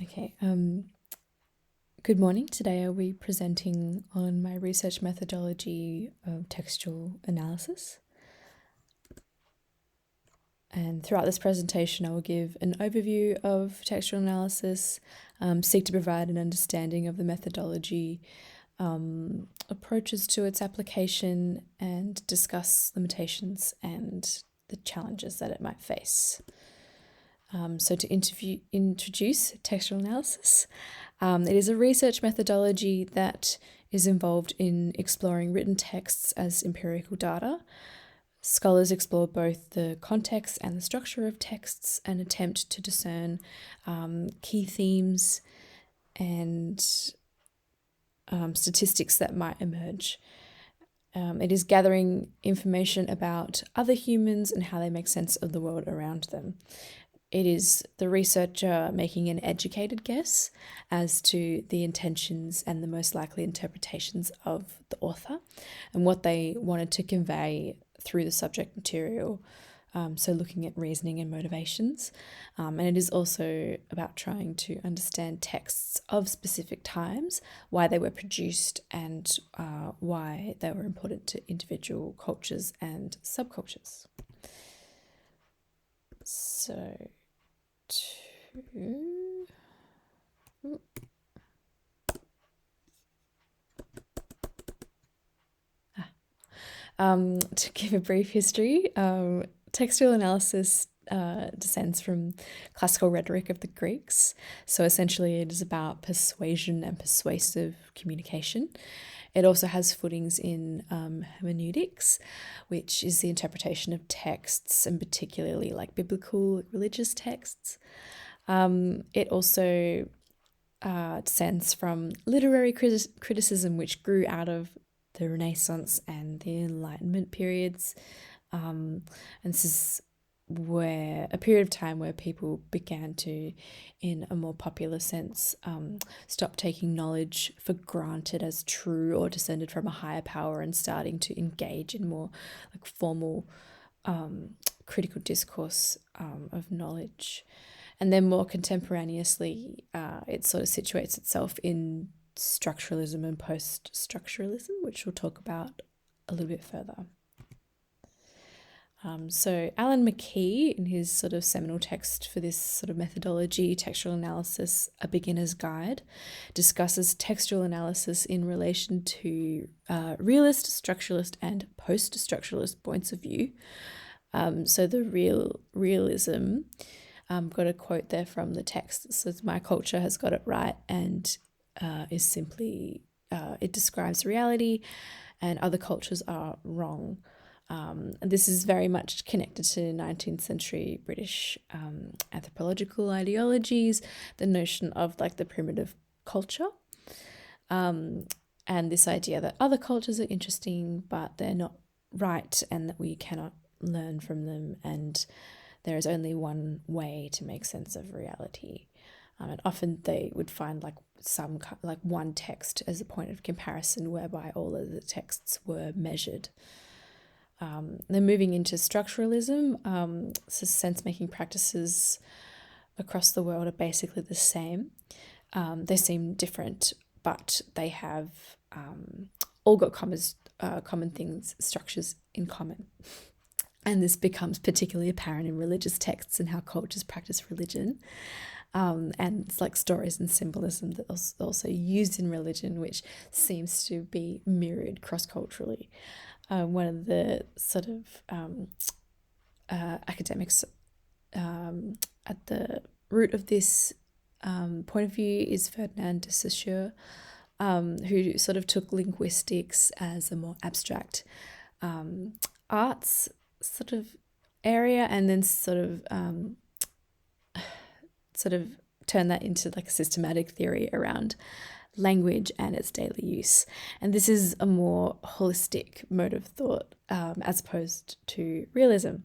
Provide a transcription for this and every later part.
Okay, good morning. Today I'll be presenting on my research methodology of textual analysis. And throughout this presentation, I will give an overview of textual analysis, seek to provide an understanding of the methodology, approaches to its application, and discuss limitations and the challenges that it might face. So to introduce textual analysis, it is a research methodology that is involved in exploring written texts as empirical data. Scholars explore both the context and the structure of texts and attempt to discern key themes and statistics that might emerge. It is gathering information about other humans and how they make sense of the world around them. It is the researcher making an educated guess as to the intentions and the most likely interpretations of the author and what they wanted to convey through the subject material. So looking at reasoning and motivations. And it is also about trying to understand texts of specific times, why they were produced and why they were important to individual cultures and subcultures. So to give a brief history, textual analysis descends from classical rhetoric of the Greeks. So essentially it is about persuasion and persuasive communication. It also has footings in hermeneutics, which is the interpretation of texts, and particularly like biblical religious texts. It also descends from literary criticism, which grew out of the Renaissance and the Enlightenment periods. And this is where a period of time where people began to, in a more popular sense, stop taking knowledge for granted as true or descended from a higher power and starting to engage in more like formal critical discourse of knowledge. And then more contemporaneously, it sort of situates itself in structuralism and post-structuralism, which we'll talk about a little bit further. So Alan McKee, in his sort of seminal text for this sort of methodology, Textual Analysis, A Beginner's Guide, discusses textual analysis in relation to realist, structuralist, and post-structuralist points of view. So the realism, got a quote there from the text. It says, "My culture has got it right," and is simply, it describes reality and other cultures are wrong. And this is very much connected to 19th century British anthropological ideologies, the notion of like the primitive culture, and this idea that other cultures are interesting, but they're not right, and that we cannot learn from them, and there is only one way to make sense of reality. And often they would find like one text as a point of comparison whereby all of the texts were measured. Then moving into structuralism, so sense-making practices across the world are basically the same. They seem different, but they have all got common things, structures in common. And this becomes particularly apparent in religious texts and how cultures practice religion. And it's like stories and symbolism that are also used in religion, which seems to be mirrored cross-culturally. One of the sort of academics at the root of this point of view is Ferdinand de Saussure, who sort of took linguistics as a more abstract arts sort of area, and then sort of turn that into like a systematic theory around language and its daily use. And this is a more holistic mode of thought as opposed to realism.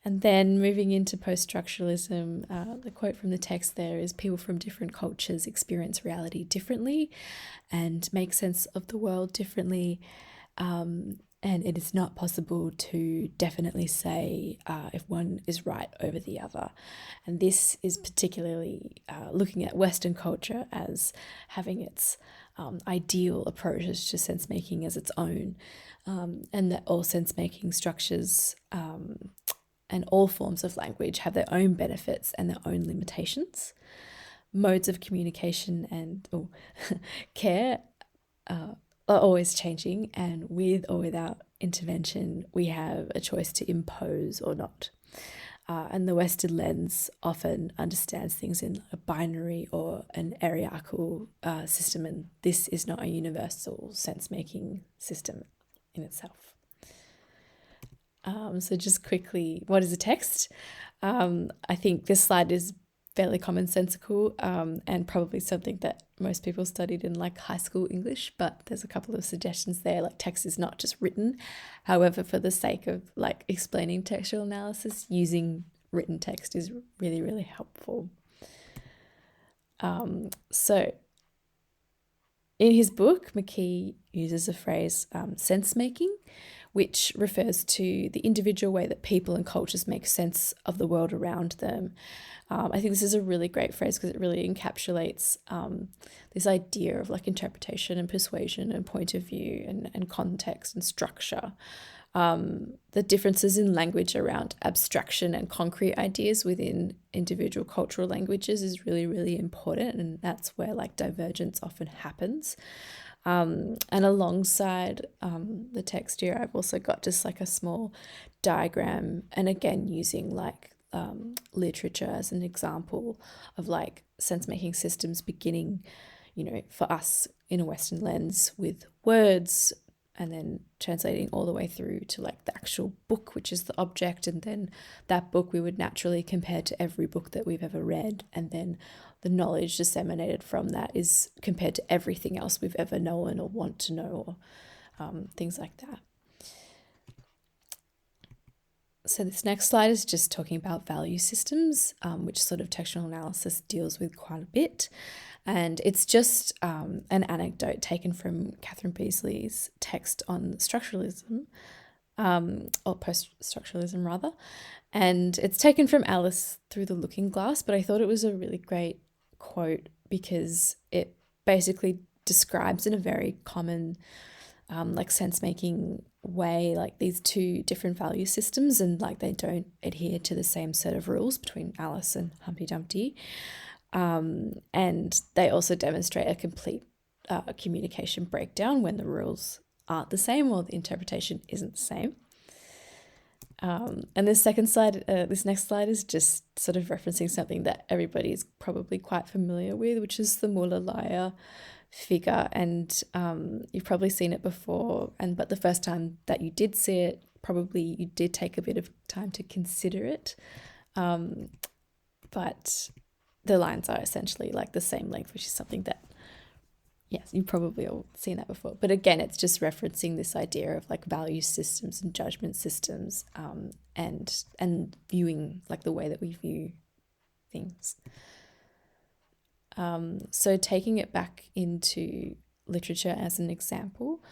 And then moving into post-structuralism, the quote from the text there is, "People from different cultures experience reality differently and make sense of the world differently." and it is not possible to definitely say if one is right over the other. And this is particularly looking at Western culture as having its ideal approaches to sense making as its own, and that all sense making structures and all forms of language have their own benefits and their own limitations. Modes of communication and care are always changing, and with or without intervention, we have a choice to impose or not. And the Western lens often understands things in a binary or an hierarchical system, and this is not a universal sense-making system in itself. So just quickly, what is a text? I think this slide is fairly commonsensical and probably something that most people studied in like high school English, but there's a couple of suggestions there, like text is not just written. However, for the sake of like explaining textual analysis, using written text is really, really helpful. So in his book, McKee uses a phrase, sense making, which refers to the individual way that people and cultures make sense of the world around them. I think this is a really great phrase because it really encapsulates this idea of like interpretation and persuasion and point of view and context and structure. The differences in language around abstraction and concrete ideas within individual cultural languages is really, really important, and that's where like divergence often happens. And alongside the text here, I've also got just like a small diagram, and again using like literature as an example of like sense-making systems beginning, for us in a Western lens with words, and then translating all the way through to like the actual book, which is the object, and then that book we would naturally compare to every book that we've ever read, and then the knowledge disseminated from that is compared to everything else we've ever known or want to know, or things like that. So this next slide is just talking about value systems, which sort of textual analysis deals with quite a bit. And it's just an anecdote taken from Catherine Beasley's text on structuralism, or post-structuralism rather. And it's taken from Alice Through the Looking Glass, but I thought it was a really great quote because it basically describes in a very common like sense-making way like these two different value systems, and like they don't adhere to the same set of rules between Alice and Humpty Dumpty. And they also demonstrate a complete communication breakdown when the rules aren't the same or the interpretation isn't the same. And this next slide is just sort of referencing something that everybody's probably quite familiar with, which is the Muller-Lyer figure. And you've probably seen it before, but the first time that you did see it, probably you did take a bit of time to consider it. But the lines are essentially like the same length, which is something that, yes, you've probably all seen that before. But again, it's just referencing this idea of like value systems and judgment systems, and viewing like the way that we view things. So taking it back into literature as an example,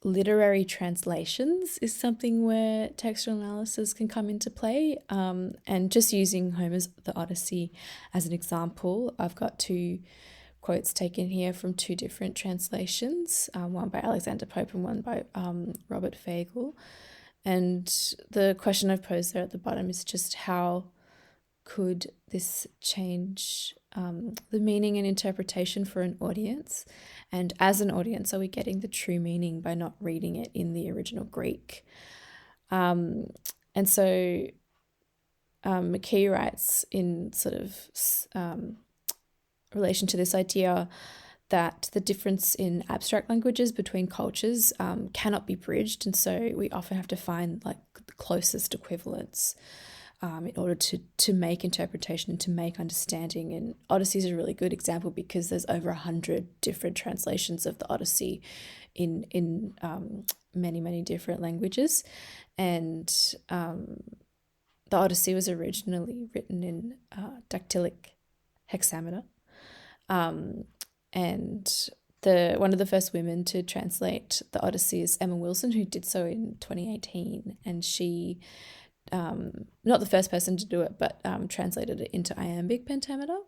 literary translations is something where textual analysis can come into play. And just using Homer's The Odyssey as an example, I've got two quotes taken here from two different translations, one by Alexander Pope and one by Robert Fagel. And the question I've posed there at the bottom is just how could this change the meaning and interpretation for an audience? And as an audience, are we getting the true meaning by not reading it in the original Greek? And so McKee writes in sort of relation to this idea that the difference in abstract languages between cultures cannot be bridged, and so we often have to find like the closest equivalents in order to make interpretation and to make understanding. And Odyssey is a really good example because there's over 100 different translations of the Odyssey in many, many different languages. And the Odyssey was originally written in dactylic hexameter. And one of the first women to translate the Odyssey is Emma Wilson, who did so in 2018, and she not the first person to do it, but translated it into iambic pentameter.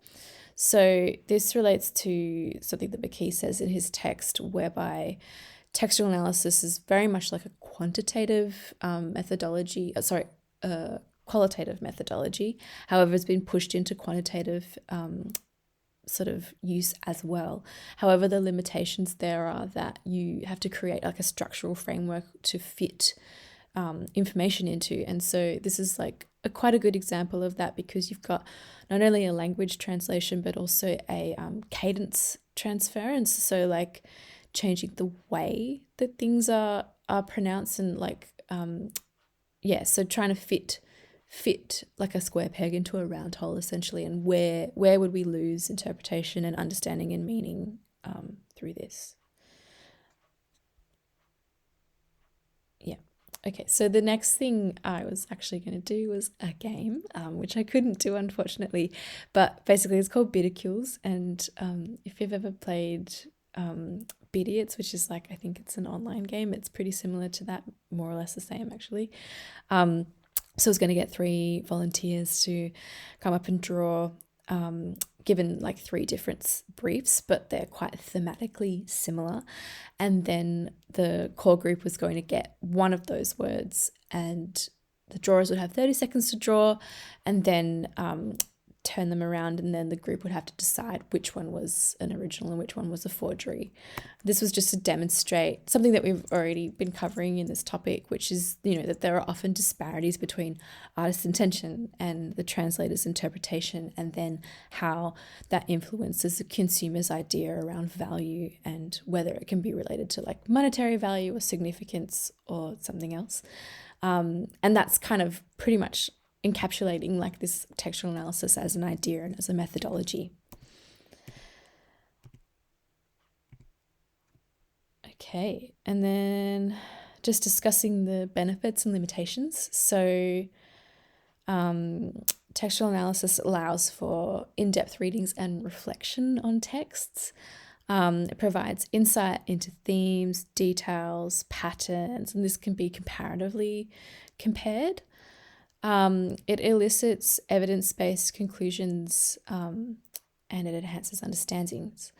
So this relates to something that McKee says in his text, whereby textual analysis is very much like a quantitative methodology. Qualitative methodology. However, it's been pushed into quantitative sort of use as well. However, the limitations there are that you have to create like a structural framework to fit information into. And so this is like quite a good example of that, because you've got not only a language translation, but also a cadence transference. So like changing the way that things are pronounced, and like, so trying to fit like a square peg into a round hole, essentially. And where would we lose interpretation and understanding and meaning through this? Yeah. Okay, so the next thing I was actually going to do was a game, which I couldn't do, unfortunately. But basically, it's called Bidicules. And if you've ever played Bidiots, which is like, I think it's an online game, it's pretty similar to that, more or less the same, actually. So I was going to get 3 volunteers to come up and draw, given like 3 different briefs, but they're quite thematically similar. And then the core group was going to get one of those words, and the drawers would have 30 seconds to draw, and then turn them around, and then the group would have to decide which one was an original and which one was a forgery. This was just to demonstrate something that we've already been covering in this topic, which is, that there are often disparities between artist's intention and the translator's interpretation, and then how that influences the consumer's idea around value and whether it can be related to like monetary value or significance or something else. And that's kind of pretty much encapsulating like this textual analysis as an idea and as a methodology. Okay, and then just discussing the benefits and limitations. So textual analysis allows for in-depth readings and reflection on texts. It provides insight into themes, details, patterns, and this can be comparatively compared. It elicits evidence-based conclusions, and it enhances understandings.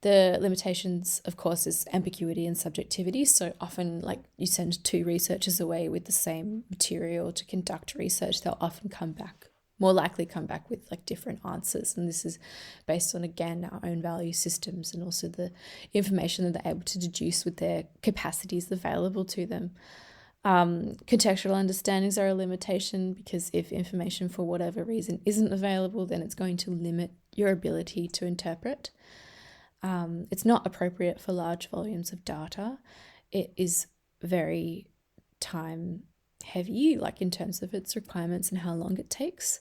The limitations, of course, is ambiguity and subjectivity. So often, like, you send 2 researchers away with the same material to conduct research, they'll often more likely come back with like different answers. And this is based on, again, our own value systems and also the information that they're able to deduce with their capacities available to them. Contextual understandings are a limitation, because if information for whatever reason isn't available, then it's going to limit your ability to interpret. It's not appropriate for large volumes of data. It is very time heavy, like in terms of its requirements and how long it takes.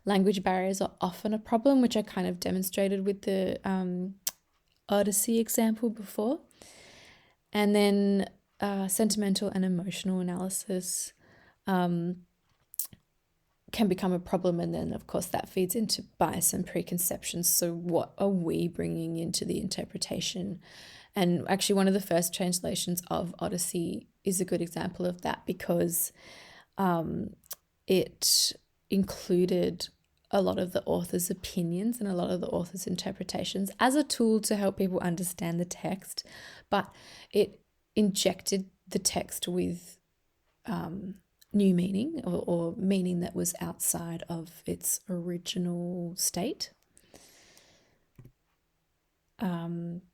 Language barriers are often a problem, which I kind of demonstrated with the Odyssey example before. And then sentimental and emotional analysis can become a problem, and then of course that feeds into bias and preconceptions. So what are we bringing into the interpretation? And actually one of the first translations of Odyssey is a good example of that, because it included a lot of the author's opinions and a lot of the author's interpretations as a tool to help people understand the text, but it injected the text with new meaning or meaning that was outside of its original state.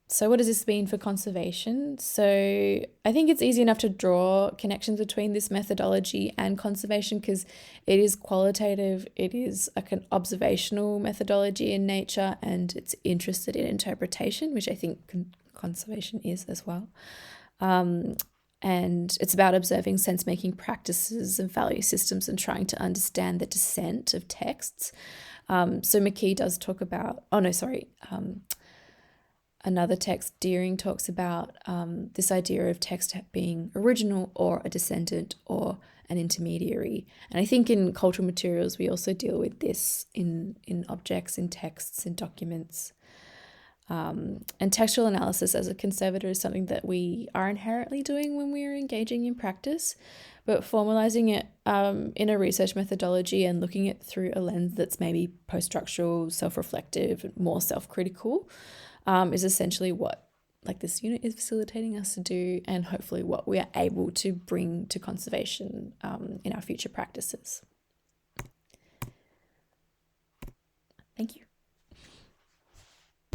So what does this mean for conservation? So I think it's easy enough to draw connections between this methodology and conservation, because it is qualitative, it is like an observational methodology in nature, and it's interested in interpretation, which I think conservation is as well. And it's about observing sense-making practices and value systems and trying to understand the descent of texts. So McKee does talk about, another text, Deering, talks about this idea of text being original or a descendant or an intermediary. And I think in cultural materials, we also deal with this in objects, in texts, in documents. And textual analysis as a conservator is something that we are inherently doing when we are engaging in practice, but formalizing it in a research methodology and looking at through a lens that's maybe post-structural, self-reflective, more self-critical is essentially what this unit is facilitating us to do, and hopefully what we are able to bring to conservation in our future practices. Thank you.